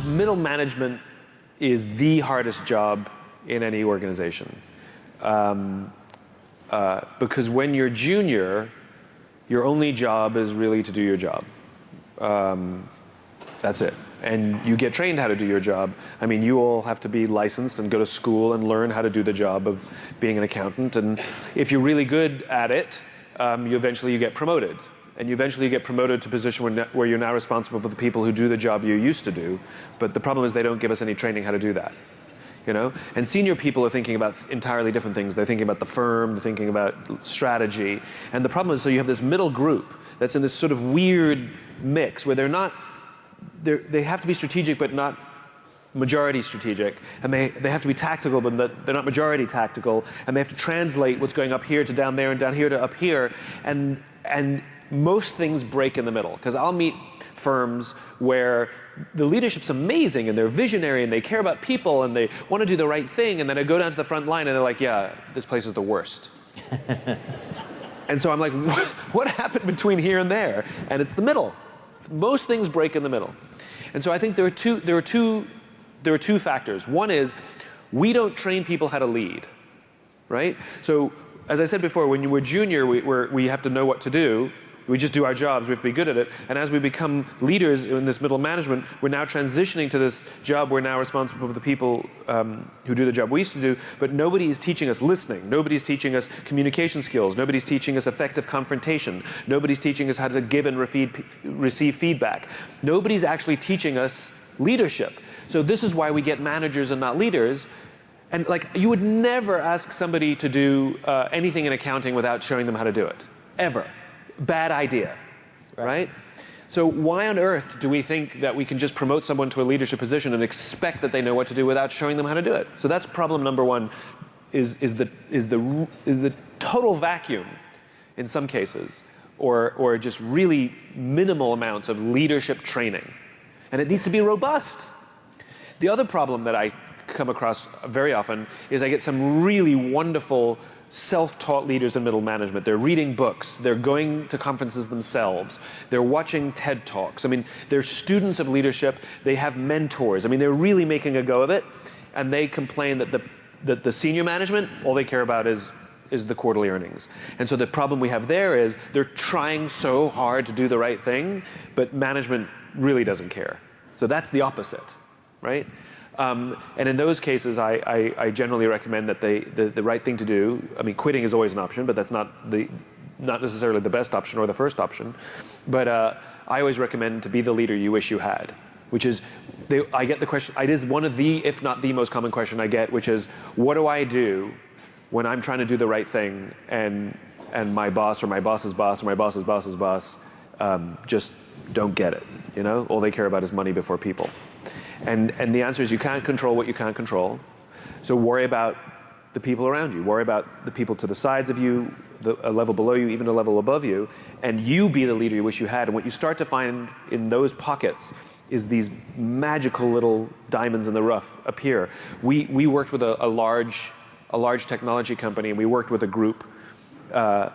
middle management is the hardest job in any organization. Because when you're junior, your only job is really to do your job. That's it. And you get trained how to do your job. I mean, you all have to be licensed and go to school and learn how to do the job of being an accountant. And if you're really good at it, you eventually get promoted. And you eventually get promoted to a position where you're now responsible for the people who do the job you used to do. But the problem is they don't give us any training how to do that. You know? And senior people are thinking about entirely different things. They're thinking about the firm, they're thinking about strategy. And the problem is, so you have this middle group that's in this sort of weird mix where they have to be strategic but not majority strategic, and they have to be tactical but they're not majority tactical, and they have to translate what's going up here to down there and down here to up here, and most things break in the middle. Because I'll meet firms where the leadership's amazing and they're visionary and they care about people and they want to do the right thing, and then I go down to the front line and they're like, yeah, this place is the worst. And so I'm like, what happened between here and there? And it's the middle. Most things break in the middle. And so I think there are two factors. One is we don't train people how to lead, right? So as I said before, when you were junior, we have to know what to do. We just do our jobs, we have to be good at it. And as we become leaders in this middle management, we're now transitioning to this job. We're now responsible for the people who do the job we used to do, but nobody is teaching us listening. Nobody's teaching us communication skills. Nobody's teaching us effective confrontation. Nobody's teaching us how to give and receive feedback. Nobody's actually teaching us leadership. So this is why we get managers and not leaders. And like, you would never ask somebody to do anything in accounting without showing them how to do it, ever. Bad idea, right? So why on earth do we think that we can just promote someone to a leadership position and expect that they know what to do without showing them how to do it? So that's problem number one, is the total vacuum in some cases, or just really minimal amounts of leadership training. And it needs to be robust. The other problem that I come across very often is I get some really wonderful self-taught leaders in middle management. They're reading books, they're going to conferences themselves, they're watching TED Talks. I mean, they're students of leadership, they have mentors. I mean, they're really making a go of it, and they complain that the senior management, all they care about is the quarterly earnings. And so the problem we have there is they're trying so hard to do the right thing, but management really doesn't care. So that's the opposite, right? And in those cases, I generally recommend that the right thing to do, I mean, quitting is always an option, but that's not necessarily the best option or the first option. But I always recommend to be the leader you wish you had, which is, I get the question, it is one of the, if not the most common question I get, which is, what do I do when I'm trying to do the right thing and my boss or my boss's boss or my boss's boss's boss just don't get it, you know? All they care about is money before people. And the answer is you can't control what you can't control. So worry about the people around you. Worry about the people to the sides of you, a level below you, even a level above you, and you be the leader you wish you had. And what you start to find in those pockets is these magical little diamonds in the rough appear. We worked with a large technology company, and we worked with a group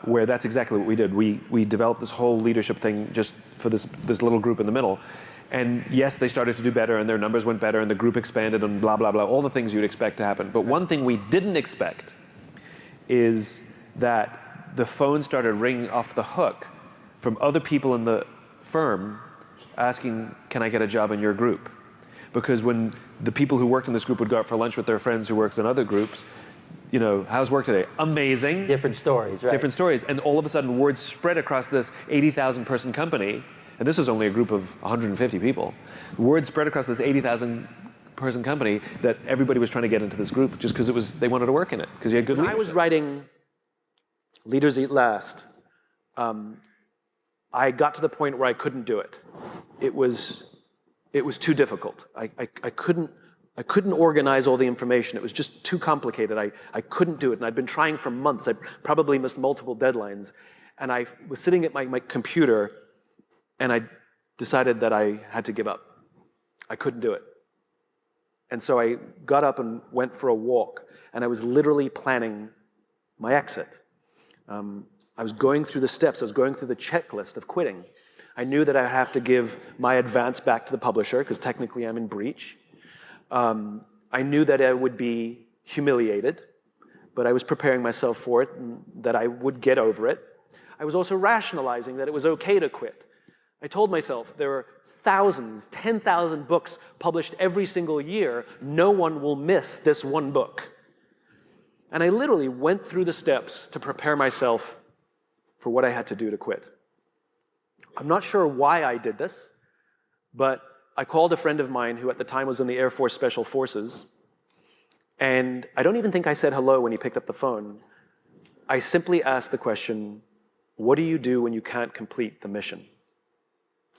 where that's exactly what we did. We developed this whole leadership thing just for this little group in the middle. And yes, they started to do better, and their numbers went better, and the group expanded, and blah, blah, blah, all the things you'd expect to happen. But one thing we didn't expect is that the phone started ringing off the hook from other people in the firm asking, can I get a job in your group? Because when the people who worked in this group would go out for lunch with their friends who worked in other groups, you know, how's work today? Amazing. Different stories, right? Different stories. And all of a sudden, word spread across this 80,000 person company. And this is only a group of 150 people. Word spread across this 80,000 person company that everybody was trying to get into this group just because they wanted to work in it, because you had good leadership. When I was writing Leaders Eat Last, I got to the point where I couldn't do it. It was too difficult. I couldn't organize all the information. It was just too complicated. I couldn't do it, and I'd been trying for months. I probably missed multiple deadlines. And I was sitting at my computer, and I decided that I had to give up. I couldn't do it. And so I got up and went for a walk, and I was literally planning my exit. I was going through the steps. I was going through the checklist of quitting. I knew that I'd have to give my advance back to the publisher, because technically I'm in breach. I knew that I would be humiliated, but I was preparing myself for it, and that I would get over it. I was also rationalizing that it was okay to quit. I told myself there are thousands, 10,000 books published every single year. No one will miss this one book. And I literally went through the steps to prepare myself for what I had to do to quit. I'm not sure why I did this, but I called a friend of mine who at the time was in the Air Force Special Forces, and I don't even think I said hello when he picked up the phone. I simply asked the question, what do you do when you can't complete the mission?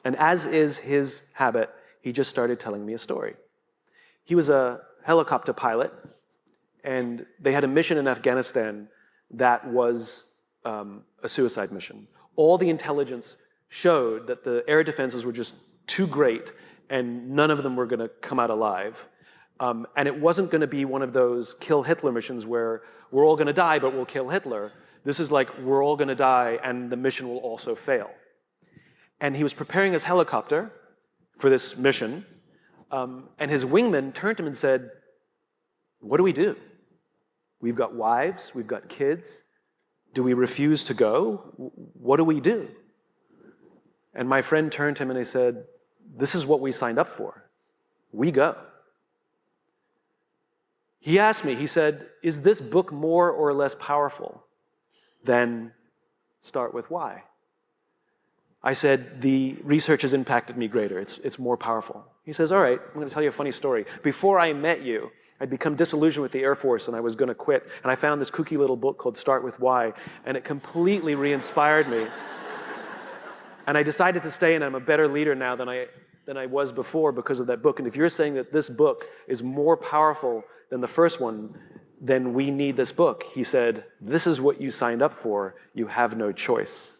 And as is his habit, he just started telling me a story. He was a helicopter pilot, and they had a mission in Afghanistan that was a suicide mission. All the intelligence showed that the air defenses were just too great, and none of them were going to come out alive. And it wasn't going to be one of those kill Hitler missions where we're all going to die, but we'll kill Hitler. This is like, we're all going to die, and the mission will also fail. And he was preparing his helicopter for this mission, and his wingman turned to him and said, what do we do? We've got wives, we've got kids. Do we refuse to go? What do we do? And my friend turned to him and he said, this is what we signed up for. We go. He asked me, he said, is this book more or less powerful than Start With Why? I said, the research has impacted me greater. It's more powerful. He says, all right, I'm going to tell you a funny story. Before I met you, I'd become disillusioned with the Air Force and I was going to quit. And I found this kooky little book called Start With Why, and it completely re-inspired me. And I decided to stay, and I'm a better leader now than I was before because of that book. And if you're saying that this book is more powerful than the first one, then we need this book. He said, this is what you signed up for. You have no choice.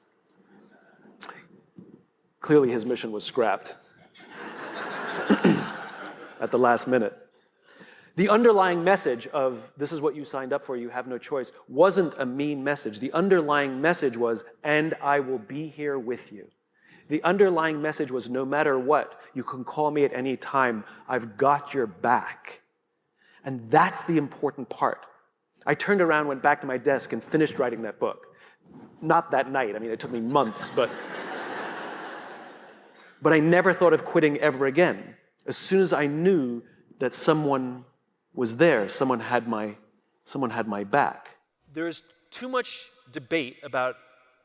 Clearly his mission was scrapped at the last minute. The underlying message of this is what you signed up for, you have no choice, wasn't a mean message. The underlying message was, and I will be here with you. The underlying message was, no matter what, you can call me at any time. I've got your back. And that's the important part. I turned around, went back to my desk, and finished writing that book. Not that night. I mean, it took me months, but I never thought of quitting ever again. As soon as I knew that someone was there, someone had my back. There's too much debate about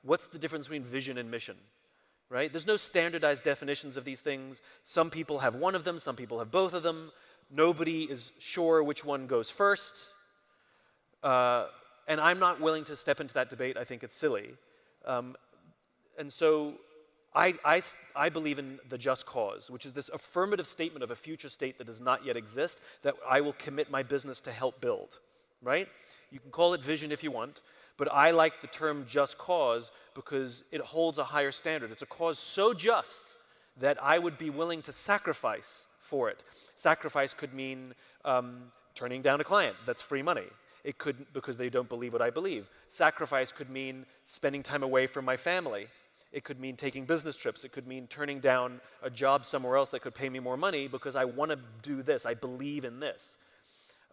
what's the difference between vision and mission, right? There's no standardized definitions of these things. Some people have one of them, some people have both of them. Nobody is sure which one goes first. And I'm not willing to step into that debate. I think it's silly. And so I believe in the just cause, which is this affirmative statement of a future state that does not yet exist that I will commit my business to help build, right? You can call it vision if you want, but I like the term just cause because it holds a higher standard. It's a cause so just that I would be willing to sacrifice for it. Sacrifice could mean turning down a client. That's free money. It could, because they don't believe what I believe. Sacrifice could mean spending time away from my family. It could mean taking business trips. It could mean turning down a job somewhere else that could pay me more money because I want to do this. I believe in this.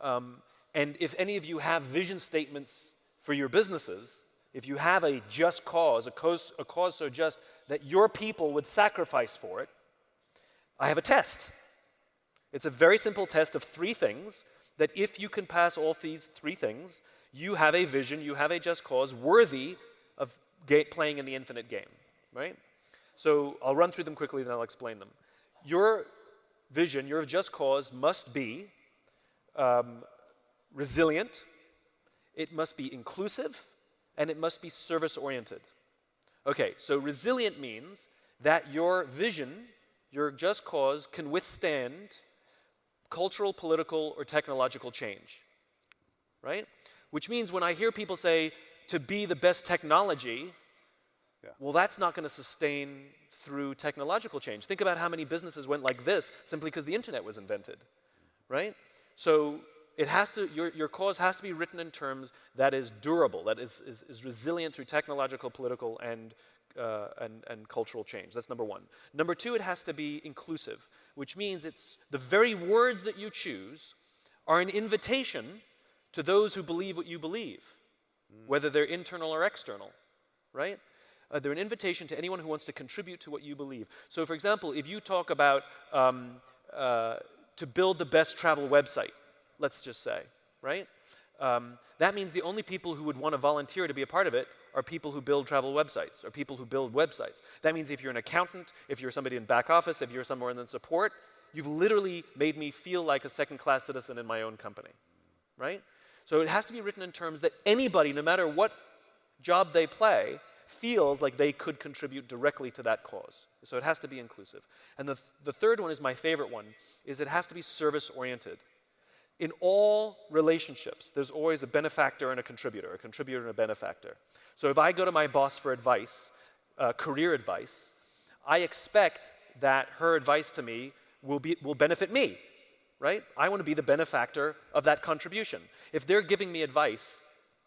And if any of you have vision statements for your businesses, if you have a just cause, a cause so just that your people would sacrifice for it, I have a test. It's a very simple test of 3 things that if you can pass all these 3 things, you have a vision, you have a just cause worthy of playing in the infinite game, right? So I'll run through them quickly, then I'll explain them. Your vision, your just cause must be resilient, it must be inclusive, and it must be service-oriented. Okay, so resilient means that your vision, your just cause, can withstand cultural, political, or technological change, right? Which means when I hear people say, to be the best technology, well, that's not going to sustain through technological change. Think about how many businesses went like this simply because the internet was invented, right? So it has to, your cause has to be written in terms that is durable, that is resilient through technological, political, and and cultural change. That's number one. Number two, it has to be inclusive, which means it's the very words that you choose are an invitation to those who believe what you believe, whether they're internal or external, right? They're an invitation to anyone who wants to contribute to what you believe. So for example, if you talk about to build the best travel website, let's just say, right? That means the only people who would want to volunteer to be a part of it are people who build travel websites, or people who build websites. That means if you're an accountant, if you're somebody in back office, if you're somewhere in the support, you've literally made me feel like a second-class citizen in my own company, right? So it has to be written in terms that anybody, no matter what job they play, feels like they could contribute directly to that cause. So it has to be inclusive. And the third one is my favorite one, is it has to be service-oriented. In all relationships, there's always a benefactor and a contributor and a benefactor. So if I go to my boss for advice, career advice, I expect that her advice to me will benefit me, right? I want to be the benefactor of that contribution. If they're giving me advice,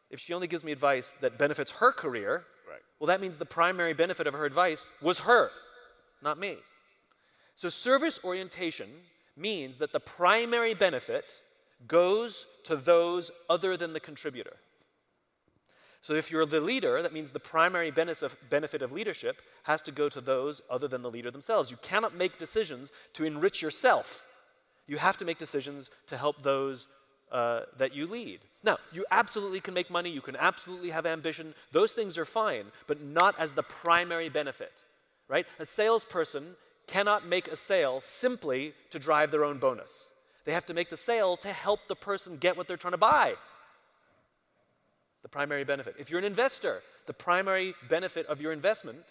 if she only gives me advice that benefits her career, well, that means the primary benefit of her advice was her, not me. So service orientation means that the primary benefit goes to those other than the contributor. So if you're the leader, that means the primary benefit of leadership has to go to those other than the leader themselves. You cannot make decisions to enrich yourself. You have to make decisions to help those that you lead. Now, you absolutely can make money, you can absolutely have ambition, those things are fine, but not as the primary benefit, right? A salesperson cannot make a sale simply to drive their own bonus. They have to make the sale to help the person get what they're trying to buy. The primary benefit. If you're an investor, the primary benefit of your investment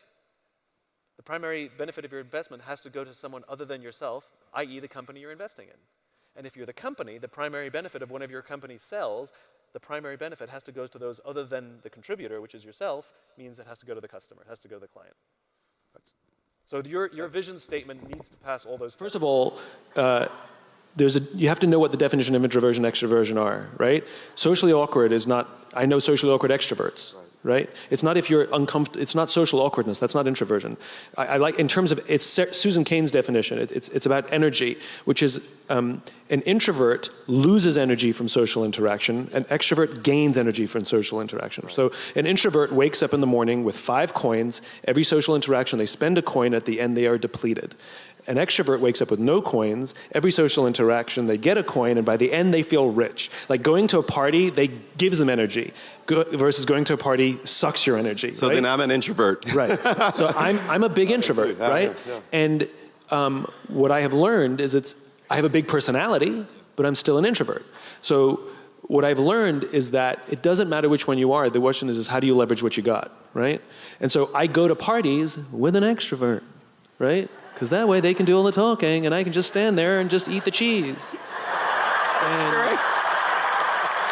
has to go to someone other than yourself, i.e. the company you're investing in. And if you're the company, the primary benefit of one of your company's sales, the primary benefit has to go to those other than the contributor, which is yourself, means it has to go to the customer, it has to go to the client. So your vision statement needs to pass all those steps. First of all, you have to know what the definition of introversion and extroversion are, right? Socially awkward is not, I know socially awkward extroverts, right? It's not if you're uncomfortable, it's not social awkwardness, that's not introversion. I like, in terms of, it's Susan Cain's definition, it's about energy, which is an introvert loses energy from social interaction, an extrovert gains energy from social interaction. Right. So an introvert wakes up in the morning with 5 coins, every social interaction they spend a coin, at the end they are depleted. An extrovert wakes up with no coins, every social interaction they get a coin, and by the end they feel rich. Like going to a party, they gives them energy, versus going to a party sucks your energy. So right? Then I'm an introvert. Right. So I'm a big introvert, right? Yeah. And what I have learned is I have a big personality, but I'm still an introvert. So what I've learned is that it doesn't matter which one you are, the question is how do you leverage what you got, right? And so I go to parties with an extrovert, right? Because that way they can do all the talking and I can just stand there and just eat the cheese.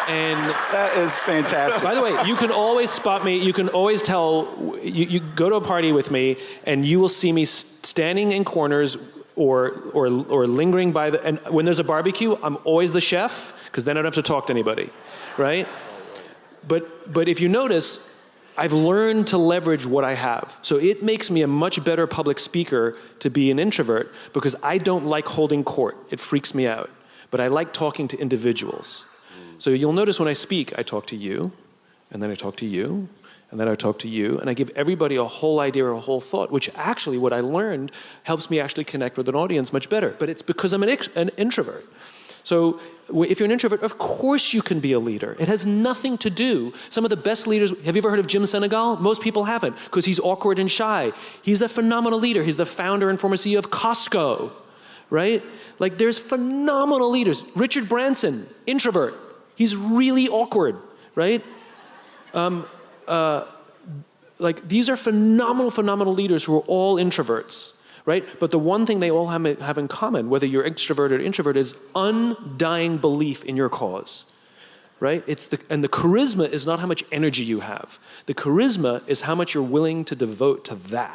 And that is fantastic. By the way, you can always spot me, you can always tell, you go to a party with me and you will see me standing in corners or lingering by and when there's a barbecue, I'm always the chef, because then I don't have to talk to anybody, right? But if you notice, I've learned to leverage what I have. So it makes me a much better public speaker to be an introvert, because I don't like holding court. It freaks me out. But I like talking to individuals. So you'll notice when I speak, I talk to you, and then I talk to you, and then I talk to you, and I give everybody a whole idea or a whole thought, which actually, what I learned, helps me actually connect with an audience much better. But it's because I'm an introvert. So if you're an introvert, of course you can be a leader. It has nothing to do. Some of the best leaders, have you ever heard of Jim Senegal? Most people haven't, because he's awkward and shy. He's a phenomenal leader. He's the founder and former CEO of Costco, right? Like, there's phenomenal leaders. Richard Branson, introvert. He's really awkward, right? Like, these are phenomenal leaders who are all introverts. Right? But the one thing they all have in common, whether you're extroverted or introvert, is undying belief in your cause. Right? And the charisma is not how much energy you have. The charisma is how much you're willing to devote to that.